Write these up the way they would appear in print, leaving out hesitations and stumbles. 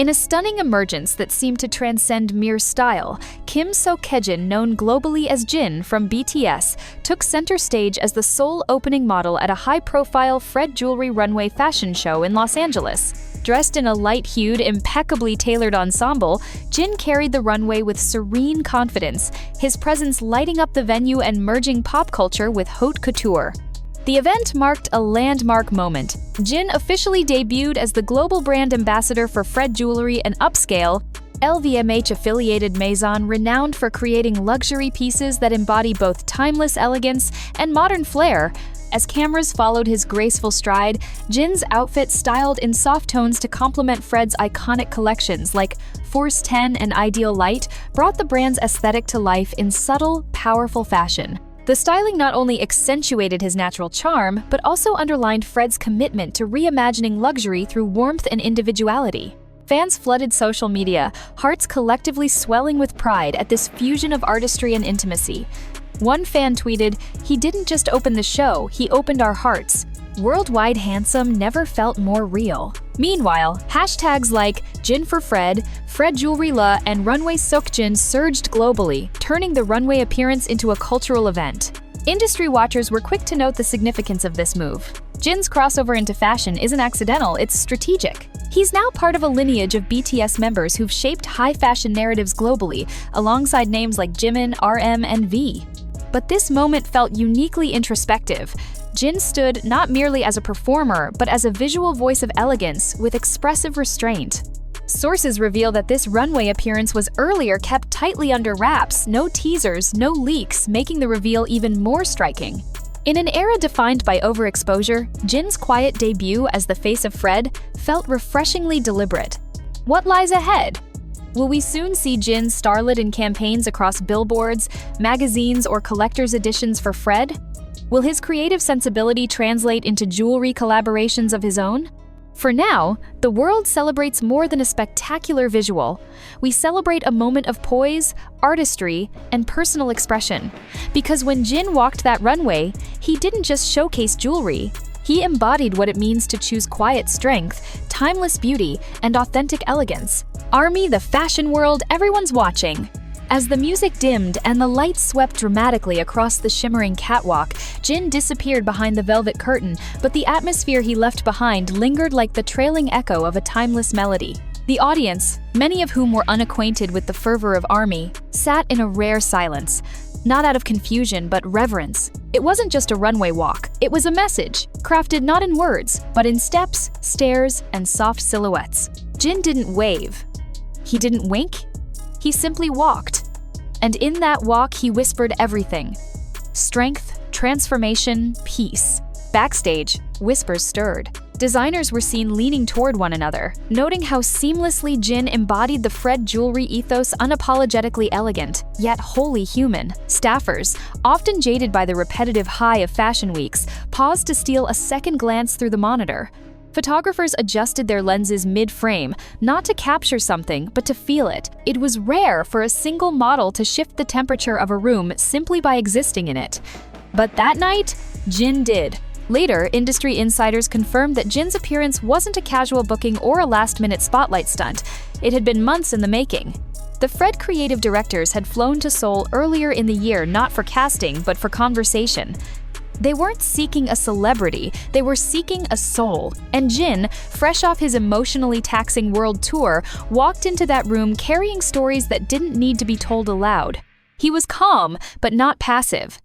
In a stunning emergence that seemed to transcend mere style, Kim Seokjin, known globally as Jin from BTS, took center stage as the sole opening model at a high-profile Fred jewelry runway fashion show in Los Angeles. Dressed in a light-hued, impeccably tailored ensemble, Jin carried the runway with serene confidence, his presence lighting up the venue and merging pop culture with haute couture. The event marked a landmark moment. Jin officially debuted as the global brand ambassador for Fred Jewelry, an upscale, LVMH-affiliated maison renowned for creating luxury pieces that embody both timeless elegance and modern flair. As cameras followed his graceful stride, Jin's outfit, styled in soft tones to complement Fred's iconic collections like Force 10 and Ideal Light, brought the brand's aesthetic to life in subtle, powerful fashion. The styling not only accentuated his natural charm, but also underlined Fred's commitment to reimagining luxury through warmth and individuality. Fans flooded social media, hearts collectively swelling with pride at this fusion of artistry and intimacy. One fan tweeted, "He didn't just open the show, he opened our hearts. Worldwide handsome never felt more real." Meanwhile, hashtags like Jin for Fred, Fred Jewelry La, and Runway Seokjin surged globally, turning the runway appearance into a cultural event. Industry watchers were quick to note the significance of this move. Jin's crossover into fashion isn't accidental, it's strategic. He's now part of a lineage of BTS members who've shaped high fashion narratives globally, alongside names like Jimin, RM, and V. But this moment felt uniquely introspective. Jin stood not merely as a performer, but as a visual voice of elegance with expressive restraint. Sources reveal that this runway appearance was earlier kept tightly under wraps, no teasers, no leaks, making the reveal even more striking. In an era defined by overexposure, Jin's quiet debut as the face of Fred felt refreshingly deliberate. What lies ahead? Will we soon see Jin starlit in campaigns across billboards, magazines, or collector's editions for Fred? Will his creative sensibility translate into jewelry collaborations of his own? For now, the world celebrates more than a spectacular visual. We celebrate a moment of poise, artistry, and personal expression. Because when Jin walked that runway, he didn't just showcase jewelry. He embodied what it means to choose quiet strength, timeless beauty, and authentic elegance. ARMY, the fashion world, everyone's watching. As the music dimmed and the lights swept dramatically across the shimmering catwalk, Jin disappeared behind the velvet curtain, but the atmosphere he left behind lingered like the trailing echo of a timeless melody. The audience, many of whom were unacquainted with the fervor of ARMY, sat in a rare silence, not out of confusion but reverence. It wasn't just a runway walk, it was a message, crafted not in words, but in steps, stares, and soft silhouettes. Jin didn't wave. He didn't wink. He simply walked. And in that walk, he whispered everything. Strength, transformation, peace. Backstage, whispers stirred. Designers were seen leaning toward one another, noting how seamlessly Jin embodied the Fred jewelry ethos, unapologetically elegant, yet wholly human. Staffers, often jaded by the repetitive high of fashion weeks, paused to steal a second glance through the monitor. Photographers adjusted their lenses mid-frame, not to capture something, but to feel it. It was rare for a single model to shift the temperature of a room simply by existing in it. But that night, Jin did. Later, industry insiders confirmed that Jin's appearance wasn't a casual booking or a last-minute spotlight stunt. It had been months in the making. The Fred creative directors had flown to Seoul earlier in the year not for casting, but for conversation. They weren't seeking a celebrity, they were seeking a soul. And Jin, fresh off his emotionally taxing world tour, walked into that room carrying stories that didn't need to be told aloud. He was calm, but not passive.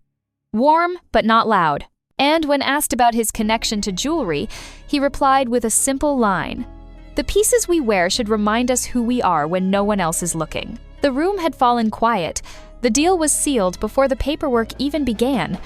Warm, but not loud. And when asked about his connection to jewelry, he replied with a simple line: "The pieces we wear should remind us who we are when no one else is looking." The room had fallen quiet. The deal was sealed before the paperwork even began.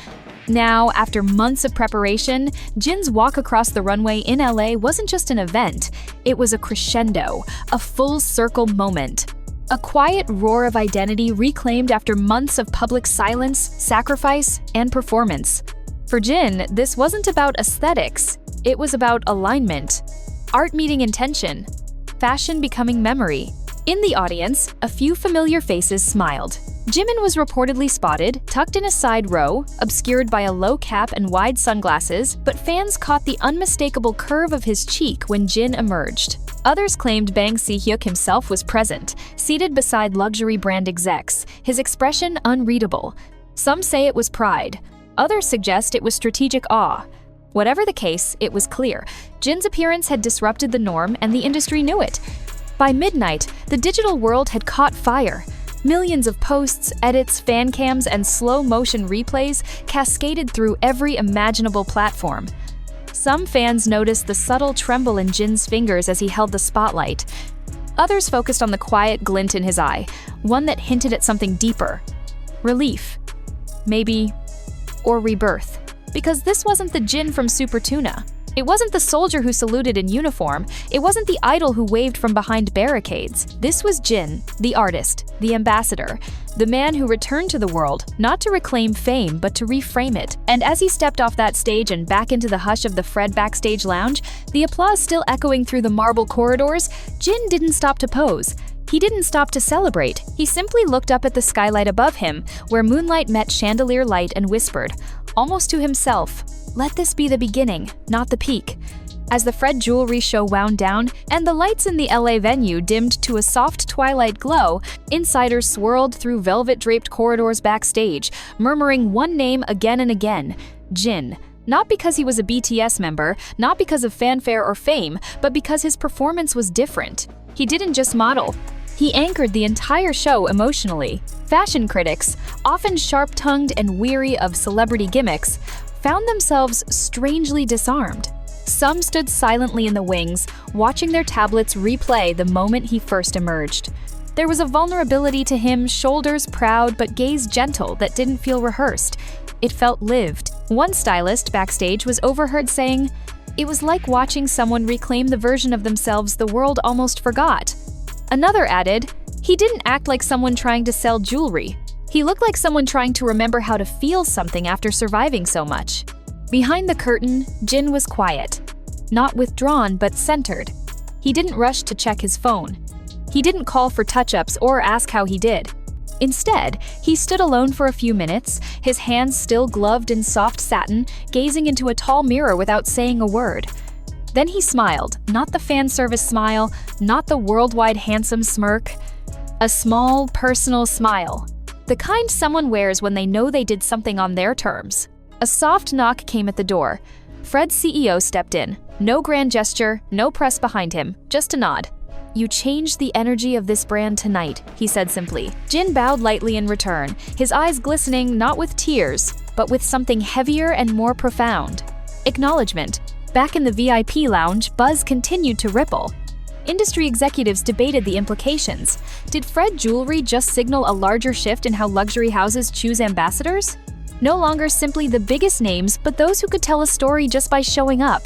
Now, after months of preparation, Jin's walk across the runway in LA wasn't just an event, it was a crescendo, a full-circle moment. A quiet roar of identity reclaimed after months of public silence, sacrifice, and performance. For Jin, this wasn't about aesthetics, it was about alignment. Art meeting intention, fashion becoming memory. In the audience, a few familiar faces smiled. Jimin was reportedly spotted, tucked in a side row, obscured by a low cap and wide sunglasses, but fans caught the unmistakable curve of his cheek when Jin emerged. Others claimed Bang Si-hyuk himself was present, seated beside luxury brand execs, his expression unreadable. Some say it was pride. Others suggest it was strategic awe. Whatever the case, it was clear. Jin's appearance had disrupted the norm, and the industry knew it. By midnight, the digital world had caught fire. Millions of posts, edits, fan cams, and slow-motion replays cascaded through every imaginable platform. Some fans noticed the subtle tremble in Jin's fingers as he held the spotlight. Others focused on the quiet glint in his eye, one that hinted at something deeper. Relief. Maybe. Or rebirth. Because this wasn't the Jin from Super Tuna. It wasn't the soldier who saluted in uniform. It wasn't the idol who waved from behind barricades. This was Jin, the artist, the ambassador, the man who returned to the world, not to reclaim fame, but to reframe it. And as he stepped off that stage and back into the hush of the Fred backstage lounge, the applause still echoing through the marble corridors, Jin didn't stop to pose. He didn't stop to celebrate. He simply looked up at the skylight above him, where moonlight met chandelier light, and whispered, almost to himself, "Let this be the beginning, not the peak." As the Fred jewelry show wound down and the lights in the LA venue dimmed to a soft twilight glow, insiders swirled through velvet-draped corridors backstage, murmuring one name again and again, Jin. Not because he was a BTS member, not because of fanfare or fame, but because his performance was different. He didn't just model. He anchored the entire show emotionally. Fashion critics, often sharp-tongued and weary of celebrity gimmicks, found themselves strangely disarmed. Some stood silently in the wings, watching their tablets replay the moment he first emerged. There was a vulnerability to him, shoulders proud but gaze gentle, that didn't feel rehearsed. It felt lived. One stylist backstage was overheard saying, "It was like watching someone reclaim the version of themselves the world almost forgot." Another added, "He didn't act like someone trying to sell jewelry. He looked like someone trying to remember how to feel something after surviving so much." Behind the curtain, Jin was quiet. Not withdrawn, but centered. He didn't rush to check his phone. He didn't call for touch-ups or ask how he did. Instead, he stood alone for a few minutes, his hands still gloved in soft satin, gazing into a tall mirror without saying a word. Then he smiled, not the fan service smile, not the worldwide handsome smirk. A small, personal smile. The kind someone wears when they know they did something on their terms. A soft knock came at the door. Fred's CEO stepped in. No grand gesture, no press behind him, just a nod. "You changed the energy of this brand tonight," he said simply. Jin bowed lightly in return, his eyes glistening not with tears, but with something heavier and more profound. Acknowledgement. Back in the VIP lounge, buzz continued to ripple. Industry executives debated the implications. Did Fred jewelry just signal a larger shift in how luxury houses choose ambassadors? No longer simply the biggest names, but those who could tell a story just by showing up.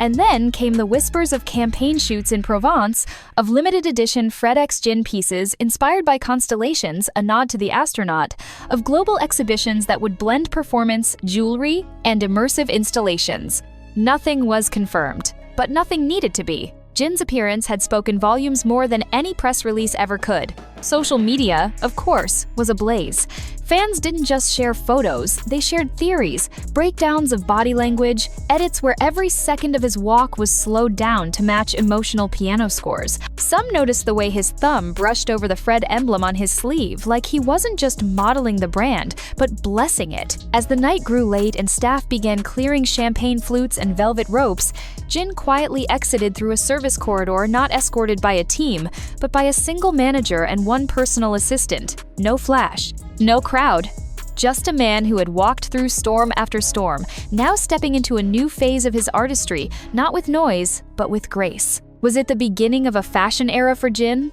And then came the whispers of campaign shoots in Provence, of limited edition Fred x Jin pieces inspired by constellations, a nod to the astronaut, of global exhibitions that would blend performance, jewelry, and immersive installations. Nothing was confirmed, but nothing needed to be. Jin's appearance had spoken volumes more than any press release ever could. Social media, of course, was ablaze. Fans didn't just share photos, they shared theories, breakdowns of body language, edits where every second of his walk was slowed down to match emotional piano scores. Some noticed the way his thumb brushed over the Fred emblem on his sleeve, like he wasn't just modeling the brand, but blessing it. As the night grew late and staff began clearing champagne flutes and velvet ropes, Jin quietly exited through a service corridor not escorted by a team, but by a single manager and one personal assistant. No flash, no crowd. Just a man who had walked through storm after storm, now stepping into a new phase of his artistry, not with noise, but with grace. Was it the beginning of a fashion era for Jin?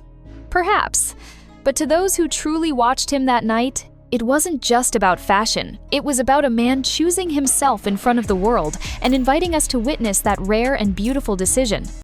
Perhaps. But to those who truly watched him that night, it wasn't just about fashion. It was about a man choosing himself in front of the world and inviting us to witness that rare and beautiful decision.